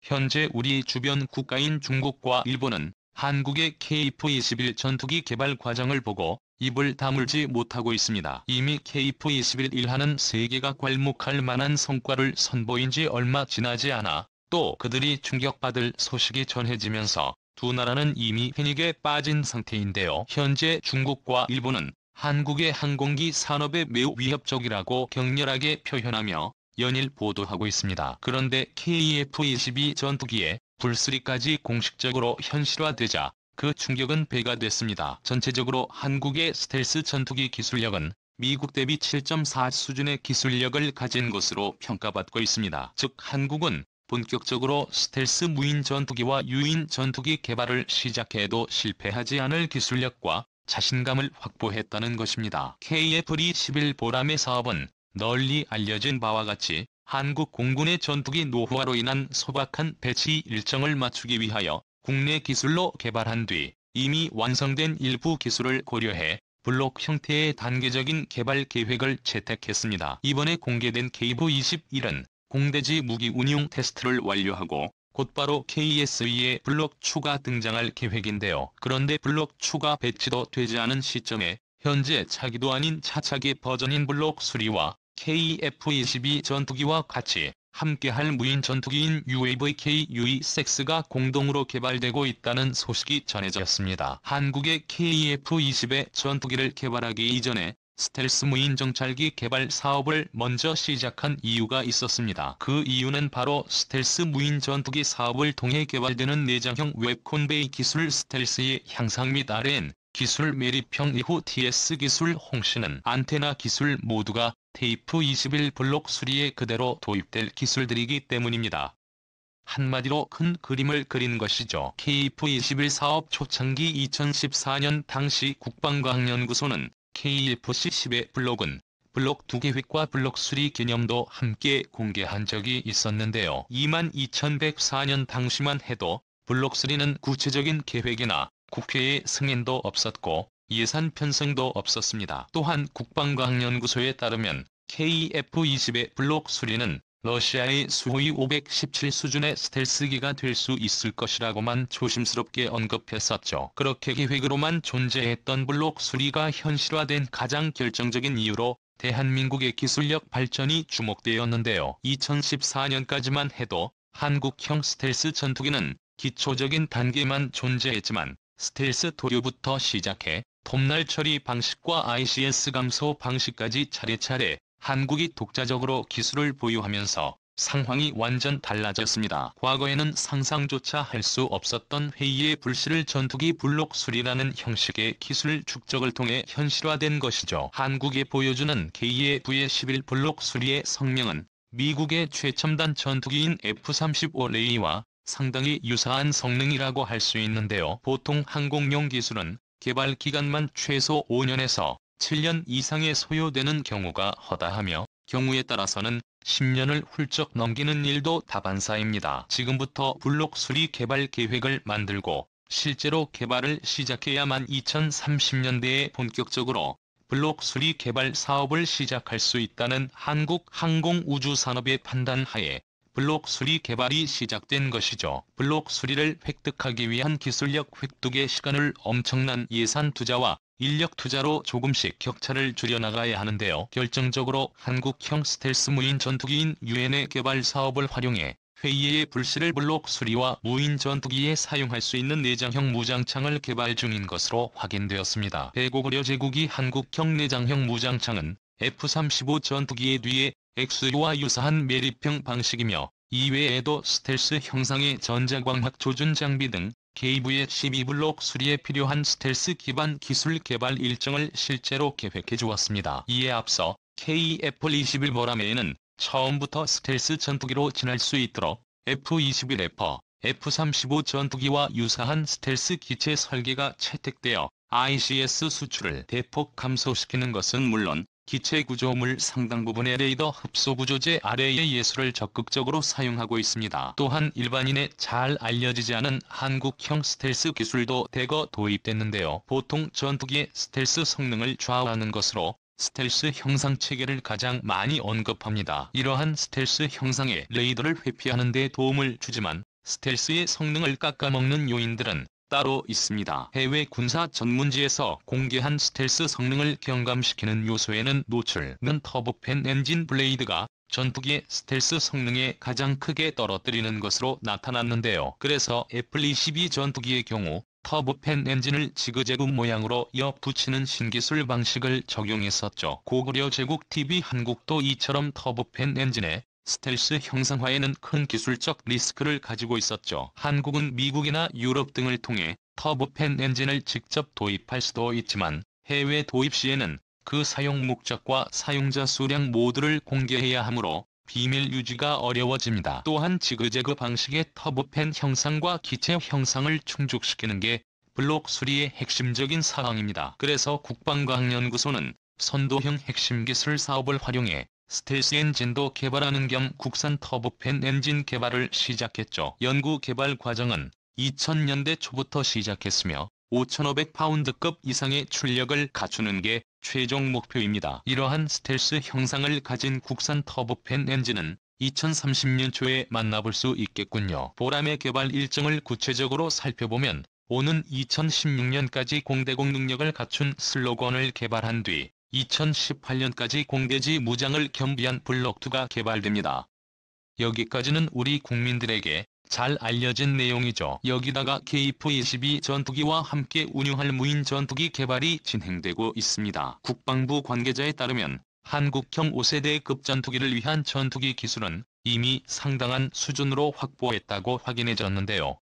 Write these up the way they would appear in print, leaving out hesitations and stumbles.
현재 우리 주변 국가인 중국과 일본은 한국의 KF-21 전투기 개발 과정을 보고 입을 다물지 못하고 있습니다. 이미 KF-21하는 세계가 괄목할 만한 성과를 선보인 지 얼마 지나지 않아 또 그들이 충격받을 소식이 전해지면서 두 나라는 이미 패닉에 빠진 상태인데요. 현재 중국과 일본은 한국의 항공기 산업에 매우 위협적이라고 격렬하게 표현하며 연일 보도하고 있습니다. 그런데 KF-22 전투기의 불3까지 공식적으로 현실화되자 그 충격은 배가 됐습니다. 전체적으로 한국의 스텔스 전투기 기술력은 미국 대비 7.4 수준의 기술력을 가진 것으로 평가받고 있습니다. 즉 한국은 본격적으로 스텔스 무인 전투기와 유인 전투기 개발을 시작해도 실패하지 않을 기술력과 자신감을 확보했다는 것입니다. KF-21 보람의 사업은 널리 알려진 바와 같이 한국 공군의 전투기 노후화로 인한 소박한 배치 일정을 맞추기 위하여 국내 기술로 개발한 뒤 이미 완성된 일부 기술을 고려해 블록 형태의 단계적인 개발 계획을 채택했습니다. 이번에 공개된 KF-21은 공대지 무기 운용 테스트를 완료하고 곧바로 KSV에 블록 추가 등장할 계획인데요. 그런데 블록 추가 배치도 되지 않은 시점에 현재 차기도 아닌 차차기 버전인 블록 수리와 KF-22 전투기와 같이 함께할 무인 전투기인 UAV KU-6가 공동으로 개발되고 있다는 소식이 전해졌습니다. 한국의 KF-20의 전투기를 개발하기 이전에 스텔스 무인 정찰기 개발 사업을 먼저 시작한 이유가 있었습니다. 그 이유는 바로 스텔스 무인 전투기 사업을 통해 개발되는 내장형 웹콘베이 기술 스텔스의 향상 및 RN 기술 매립형 이후 TS 기술 홍시는 안테나 기술 모두가 KF-21 블록 수리에 그대로 도입될 기술들이기 때문입니다. 한마디로 큰 그림을 그린 것이죠. KF-21 사업 초창기 2014년 당시 국방과학연구소는 KF-10의 블록 2계획과 블록 수리 개념도 함께 공개한 적이 있었는데요. 22,104년 당시만 해도 블록 수리는 구체적인 계획이나 국회의 승인도 없었고 예산 편성도 없었습니다. 또한 국방과학연구소에 따르면 KF-20의 블록 수리는 러시아의 수호이 517 수준의 스텔스기가 될 수 있을 것이라고만 조심스럽게 언급했었죠. 그렇게 계획으로만 존재했던 블록 수리가 현실화된 가장 결정적인 이유로 대한민국의 기술력 발전이 주목되었는데요. 2014년까지만 해도 한국형 스텔스 전투기는 기초적인 단계만 존재했지만 스텔스 도료부터 시작해 톱날 처리 방식과 ICS 감소 방식까지 차례차례 한국이 독자적으로 기술을 보유하면서 상황이 완전 달라졌습니다. 과거에는 상상조차 할 수 없었던 회의의 불씨를 전투기 블록 수리라는 형식의 기술 축적을 통해 현실화된 것이죠. 한국이 보여주는 KF-11 블록 수리의 성명은 미국의 최첨단 전투기인 F-35A와 상당히 유사한 성능이라고 할 수 있는데요. 보통 항공용 기술은 개발 기간만 최소 5년에서 7년 이상의 소요되는 경우가 허다하며 경우에 따라서는 10년을 훌쩍 넘기는 일도 다반사입니다. 지금부터 블록 수리 개발 계획을 만들고 실제로 개발을 시작해야만 2030년대에 본격적으로 블록 수리 개발 사업을 시작할 수 있다는 한국 항공우주산업의 판단하에 블록 수리 개발이 시작된 것이죠. 블록 수리를 획득하기 위한 기술력 획득의 시간을 엄청난 예산 투자와 인력 투자로 조금씩 격차를 줄여나가야 하는데요. 결정적으로 한국형 스텔스 무인 전투기인 유엔의 개발 사업을 활용해 회의의 불씨를 블록 수리와 무인 전투기에 사용할 수 있는 내장형 무장창을 개발 중인 것으로 확인되었습니다. 배고구려 제국이 한국형 내장형 무장창은 F-35 전투기의 뒤에 XU와 유사한 매립형 방식이며 이외에도 스텔스 형상의 전자광학 조준 장비 등 KV의 12블록 수리에 필요한 스텔스 기반 기술 개발 일정을 실제로 계획해 주었습니다. 이에 앞서 KF-21 보람에는 처음부터 스텔스 전투기로 지날 수 있도록 F-21F, F-35 전투기와 유사한 스텔스 기체 설계가 채택되어 ICS 수출을 대폭 감소시키는 것은 물론 기체 구조물 상당 부분의 레이더 흡수 구조재 아래의 예술을 적극적으로 사용하고 있습니다. 또한 일반인에 잘 알려지지 않은 한국형 스텔스 기술도 대거 도입됐는데요. 보통 전투기의 스텔스 성능을 좌우하는 것으로 스텔스 형상 체계를 가장 많이 언급합니다. 이러한 스텔스 형상의 레이더를 회피하는 데 도움을 주지만 스텔스의 성능을 깎아먹는 요인들은 따로 있습니다. 해외 군사 전문지에서 공개한 스텔스 성능을 경감시키는 요소에는 노출된 터보팬 엔진 블레이드가 전투기의 스텔스 성능에 가장 크게 떨어뜨리는 것으로 나타났는데요. 그래서 애플22 전투기의 경우 터보팬 엔진을 지그재그 모양으로 이어붙이는 신기술 방식을 적용했었죠. 고구려 제국TV 한국도 이처럼 터보팬 엔진의 스텔스 형상화에는 큰 기술적 리스크를 가지고 있었죠. 한국은 미국이나 유럽 등을 통해 터보팬 엔진을 직접 도입할 수도 있지만 해외 도입 시에는 그 사용 목적과 사용자 수량 모두를 공개해야 하므로 비밀 유지가 어려워집니다. 또한 지그재그 방식의 터보팬 형상과 기체 형상을 충족시키는 게 블록 수리의 핵심적인 사항입니다. 그래서 국방과학연구소는 선도형 핵심 기술 사업을 활용해 스텔스 엔진도 개발하는 겸 국산 터보팬 엔진 개발을 시작했죠. 연구 개발 과정은 2000년대 초부터 시작했으며 5,500파운드급 이상의 출력을 갖추는 게 최종 목표입니다. 이러한 스텔스 형상을 가진 국산 터보팬 엔진은 2030년 초에 만나볼 수 있겠군요. 보람의 개발 일정을 구체적으로 살펴보면 오는 2016년까지 공대공 능력을 갖춘 슬로건을 개발한 뒤 2018년까지 공대지 무장을 겸비한 블록2가 개발됩니다. 여기까지는 우리 국민들에게 잘 알려진 내용이죠. 여기다가 KF-22 전투기와 함께 운용할 무인 전투기 개발이 진행되고 있습니다. 국방부 관계자에 따르면 한국형 5세대급 전투기를 위한 전투기 기술은 이미 상당한 수준으로 확보했다고 확인해졌는데요.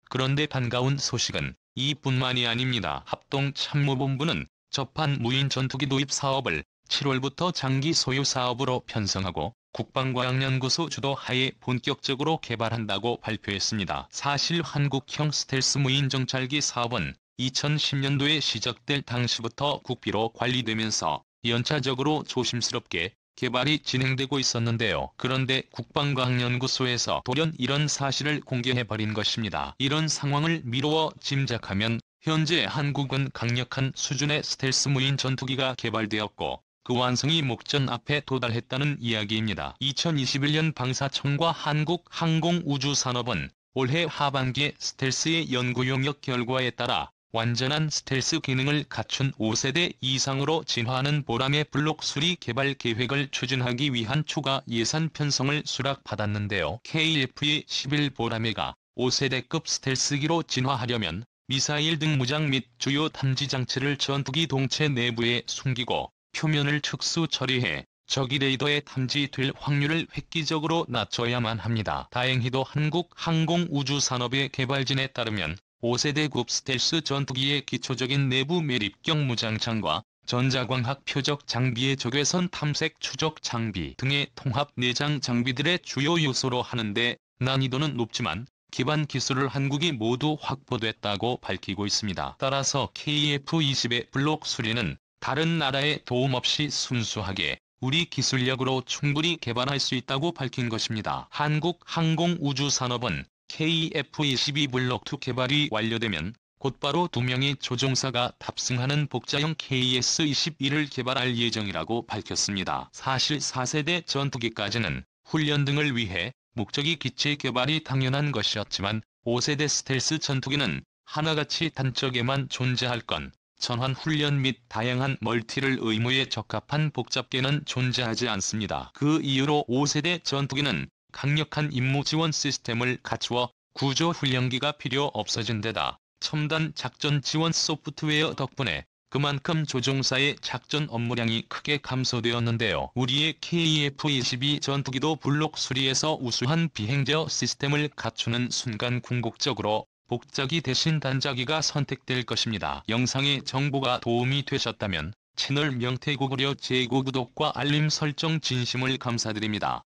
그런데 반가운 소식은 이뿐만이 아닙니다. 합동참모본부는 접한 무인 전투기 도입 사업을 7월부터 장기 소유 사업으로 편성하고 국방과학연구소 주도 하에 본격적으로 개발한다고 발표했습니다. 사실 한국형 스텔스 무인 정찰기 사업은 2010년도에 시작될 당시부터 국비로 관리되면서 연차적으로 조심스럽게 개발이 진행되고 있었는데요. 그런데 국방과학연구소에서 돌연 이런 사실을 공개해버린 것입니다. 이런 상황을 미루어 짐작하면 현재 한국은 강력한 수준의 스텔스 무인 전투기가 개발되었고 그 완성이 목전 앞에 도달했다는 이야기입니다. 2021년 방사청과 한국항공우주산업은 올해 하반기에 스텔스의 연구 용역 결과에 따라 완전한 스텔스 기능을 갖춘 5세대 이상으로 진화하는 보람의 블록 수리 개발 계획을 추진하기 위한 추가 예산 편성을 수락받았는데요. KF-21 보람회가 5세대급 스텔스기로 진화하려면 미사일 등 무장 및 주요 탐지 장치를 전투기 동체 내부에 숨기고 표면을 특수 처리해 적이 레이더에 탐지될 확률을 획기적으로 낮춰야만 합니다. 다행히도 한국항공우주산업의 개발진에 따르면 5세대급 스텔스 전투기의 기초적인 내부 매립경 무장창과 전자광학 표적 장비의 적외선 탐색 추적 장비 등의 통합 내장 장비들의 주요 요소로 하는데 난이도는 높지만 기반 기술을 한국이 모두 확보됐다고 밝히고 있습니다. 따라서 KF-20의 블록 수리는 다른 나라의 도움 없이 순수하게 우리 기술력으로 충분히 개발할 수 있다고 밝힌 것입니다. 한국항공우주산업은 KF-22 블록2 개발이 완료되면 곧바로 2명의 조종사가 탑승하는 복자형 KS-21을 개발할 예정이라고 밝혔습니다. 사실 4세대 전투기까지는 훈련 등을 위해 목적이 기체 개발이 당연한 것이었지만 5세대 스텔스 전투기는 하나같이 단적에만 존재할 건 전환 훈련 및 다양한 멀티를 의무에 적합한 복잡계는 존재하지 않습니다. 그 이유로 5세대 전투기는 강력한 임무 지원 시스템을 갖추어 구조 훈련기가 필요 없어진 데다 첨단 작전 지원 소프트웨어 덕분에 그만큼 조종사의 작전 업무량이 크게 감소되었는데요. 우리의 KF-22 전투기도 블록 수리에서 우수한 비행제어 시스템을 갖추는 순간 궁극적으로 복자기 대신 단자기가 선택될 것입니다. 영상의 정보가 도움이 되셨다면 채널 명태고구려 제고 구독과 알림 설정 진심을 감사드립니다.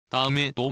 다음에 또